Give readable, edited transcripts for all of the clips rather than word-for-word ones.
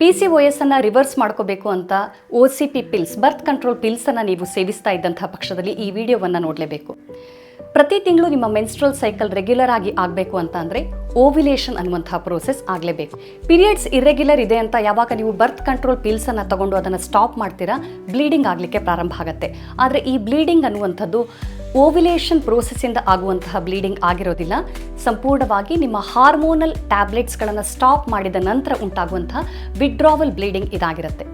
PCOS ಅನ್ನು reverse ಮಾಡ್ಕೋಬೇಕು ಅಂತ OCP pills birth control pills ಅನ್ನು ನೀವು ಸೇವಿಸ್ತಾ ಇದ್ದಂತಹ ಪಕ್ಷದಲ್ಲಿ ಈ ವಿಡಿಯೋವನ್ನು ನೋಡಲೇಬೇಕು. ಪ್ರತಿ ತಿಂಗಳು ನಿಮ್ಮ ಮೆನ್ಸ್ಟ್ರಲ್ ಸೈಕಲ್ ರೆಗ್ಯುಲರ್ ಆಗಿ ಆಗಬೇಕು ಅಂತ ಅಂದರೆ ಓವ್ಯುಲೇಷನ್ ಅನ್ನುವಂತಹ ಪ್ರೋಸೆಸ್ ಆಗಲೇಬೇಕು. ಪೀರಿಯಡ್ಸ್ ಇರ್ರೆಗ್ಯುಲರ್ ಇದೆ ಅಂತ ಯಾವಾಗ ನೀವು ಬರ್ತ್ ಕಂಟ್ರೋಲ್ ಪಿಲ್ಸನ್ನು ತಗೊಂಡು ಅದನ್ನು ಸ್ಟಾಪ್ ಮಾಡ್ತೀರಾ, ಬ್ಲೀಡಿಂಗ್ ಆಗಲಿಕ್ಕೆ ಪ್ರಾರಂಭ ಆಗುತ್ತೆ. ಆದರೆ ಈ ಬ್ಲೀಡಿಂಗ್ ಅನ್ನುವಂಥದ್ದು ಓವ್ಯುಲೇಷನ್ ಪ್ರೋಸೆಸ್ಸಿಂದ ಆಗುವಂತಹ ಬ್ಲೀಡಿಂಗ್ ಆಗಿರೋದಿಲ್ಲ. ಸಂಪೂರ್ಣವಾಗಿ ನಿಮ್ಮ ಹಾರ್ಮೋನಲ್ ಟ್ಯಾಬ್ಲೆಟ್ಸ್ಗಳನ್ನು ಸ್ಟಾಪ್ ಮಾಡಿದ ನಂತರ ಉಂಟಾಗುವಂತಹ ವಿಡ್ರಾವಲ್ ಬ್ಲೀಡಿಂಗ್ ಇದಾಗಿರುತ್ತೆ.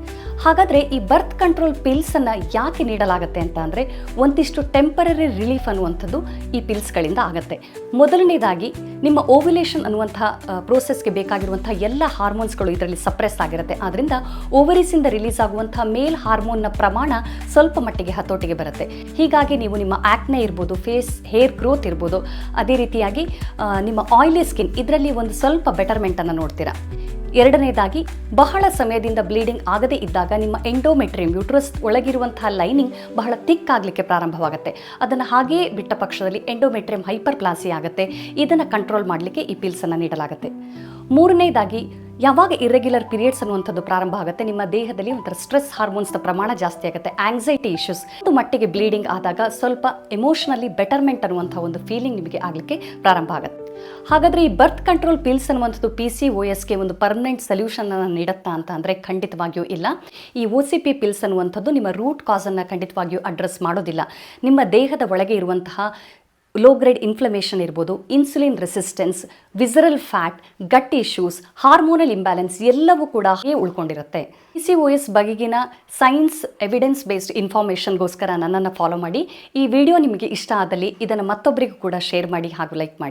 ಹಾಗಾದರೆ ಈ ಬರ್ತ್ ಕಂಟ್ರೋಲ್ ಪಿಲ್ಸನ್ನು ಯಾಕೆ ನೀಡಲಾಗುತ್ತೆ ಅಂತ ಅಂದರೆ ಒಂದಿಷ್ಟು ಟೆಂಪರರಿ ರಿಲೀಫ್ ಅನ್ನುವಂಥದ್ದು ಈ ಪಿಲ್ಸ್ಗಳಿಂದ ಆಗುತ್ತೆ. ಮೊದಲನೇದಾಗಿ ನಿಮ್ಮ ಓವ್ಯುಲೇಷನ್ ಅನ್ನುವಂತಹ ಪ್ರೋಸೆಸ್ಗೆ ಬೇಕಾಗಿರುವಂಥ ಎಲ್ಲ ಹಾರ್ಮೋನ್ಸ್ಗಳು ಇದರಲ್ಲಿ ಸಪ್ರೆಸ್ ಆಗಿರುತ್ತೆ. ಆದ್ದರಿಂದ ಓವರೀಸಿಂದ ರಿಲೀಸ್ ಆಗುವಂಥ ಮೇಲ್ ಹಾರ್ಮೋನ್ನ ಪ್ರಮಾಣ ಸ್ವಲ್ಪ ಮಟ್ಟಿಗೆ ಹತೋಟಿಗೆ ಬರುತ್ತೆ. ಹೀಗಾಗಿ ನೀವು ನಿಮ್ಮ ಆಕ್ನೆ ಇರ್ಬೋದು, ಫೇಸ್ ಹೇರ್ ಗ್ರೋತ್ ಇರ್ಬೋದು, ಅದೇ ರೀತಿಯಾಗಿ ನಿಮ್ಮ ಆಯಿಲಿ ಸ್ಕಿನ್ ಇದರಲ್ಲಿ ಒಂದು ಸ್ವಲ್ಪ ಬೆಟರ್ಮೆಂಟನ್ನು ನೋಡ್ತೀರಾ. ಎರಡನೇದಾಗಿ ಬಹಳ ಸಮಯದಿಂದ ಬ್ಲೀಡಿಂಗ್ ಆಗದೇ ಇದ್ದಾಗ ನಿಮ್ಮ ಎಂಡೋಮೆಟ್ರಿಯಂ ಯೂಟ್ರಸ್ ಒಳಗಿರುವಂತಹ ಲೈನಿಂಗ್ ಬಹಳ ಥಿಕ್ ಆಗಲಿಕ್ಕೆ ಪ್ರಾರಂಭವಾಗುತ್ತೆ. ಅದನ್ನು ಹಾಗೆಯೇ ಬಿಟ್ಟ ಪಕ್ಷದಲ್ಲಿ ಎಂಡೋಮೆಟ್ರಿಯಂ ಹೈಪರ್ ಪ್ಲಾಸಿ ಆಗುತ್ತೆ. ಇದನ್ನು ಕಂಟ್ರೋಲ್ ಮಾಡಲಿಕ್ಕೆ ಈ ಪಿಲ್ಸನ್ನು ನೀಡಲಾಗುತ್ತೆ. ಮೂರನೇದಾಗಿ ಯಾವಾಗ ಇರ್ರೆಗ್ಯುಲರ್ ಪೀರಿಯಡ್ಸ್ ಅನ್ನುವಂಥದ್ದು ಪ್ರಾರಂಭ ಆಗುತ್ತೆ, ನಿಮ್ಮ ದೇಹದಲ್ಲಿ ಒಂಥರ ಸ್ಟ್ರೆಸ್ ಹಾರ್ಮೋನ್ಸ್ನ ಪ್ರಮಾಣ ಜಾಸ್ತಿ ಆಗುತ್ತೆ, ಆಂಗ್ಸೈಟಿ ಇಶ್ಯೂಸ್, ಒಂದು ಮಟ್ಟಿಗೆ ಬ್ಲೀಡಿಂಗ್ ಆದಾಗ ಸ್ವಲ್ಪ ಎಮೋಷನಲಿ ಬೆಟರ್ಮೆಂಟ್ ಅನ್ನುವಂಥ ಒಂದು ಫೀಲಿಂಗ್ ನಿಮಗೆ ಆಗಲಿಕ್ಕೆ ಪ್ರಾರಂಭ ಆಗುತ್ತೆ. ಹಾಗಾದರೆ ಈ ಬರ್ತ್ ಕಂಟ್ರೋಲ್ ಪಿಲ್ಸ್ ಅನ್ನುವಂಥದ್ದು PCOSಗೆ ಒಂದು ಪರ್ಮನೆಂಟ್ ಸೊಲ್ಯೂಷನನ್ನು ನೀಡುತ್ತಾ ಅಂತ ಅಂದರೆ ಖಂಡಿತವಾಗಿಯೂ ಇಲ್ಲ. ಈ OCP ಪಿಲ್ಸ್ ಅನ್ನುವಂಥದ್ದು ನಿಮ್ಮ ರೂಟ್ ಕಾಸನ್ನು ಖಂಡಿತವಾಗಿಯೂ ಅಡ್ರೆಸ್ ಮಾಡೋದಿಲ್ಲ. ನಿಮ್ಮ ದೇಹದ ಒಳಗೆ ಇರುವಂತಹ ಲೋ ಗ್ರೇಡ್ ಇನ್ಫ್ಲಮೇಷನ್ ಇರ್ಬೋದು, ಇನ್ಸುಲಿನ್ ರೆಸಿಸ್ಟೆನ್ಸ್, ವಿಸರಲ್ ಫ್ಯಾಟ್, ಗಟ್ ಇಶ್ಯೂಸ್, ಹಾರ್ಮೋನಲ್ ಇಂಬ್ಯಾಲೆನ್ಸ್ ಎಲ್ಲವೂ ಕೂಡ ಉಳ್ಕೊಂಡಿರುತ್ತೆ. PCOS ಬಗೆಗಿನ ಸೈನ್ಸ್ ಎವಿಡೆನ್ಸ್ ಬೇಸ್ಡ್ ಇನ್ಫಾರ್ಮೇಷನ್ಗೋಸ್ಕರ ನನ್ನನ್ನು ಫಾಲೋ ಮಾಡಿ. ಈ ವಿಡಿಯೋ ನಿಮಗೆ ಇಷ್ಟ ಆದಲ್ಲಿ ಇದನ್ನು ಮತ್ತೊಬ್ಬರಿಗೂ ಕೂಡ ಶೇರ್ ಮಾಡಿ ಹಾಗೂ ಲೈಕ್ ಮಾಡಿ.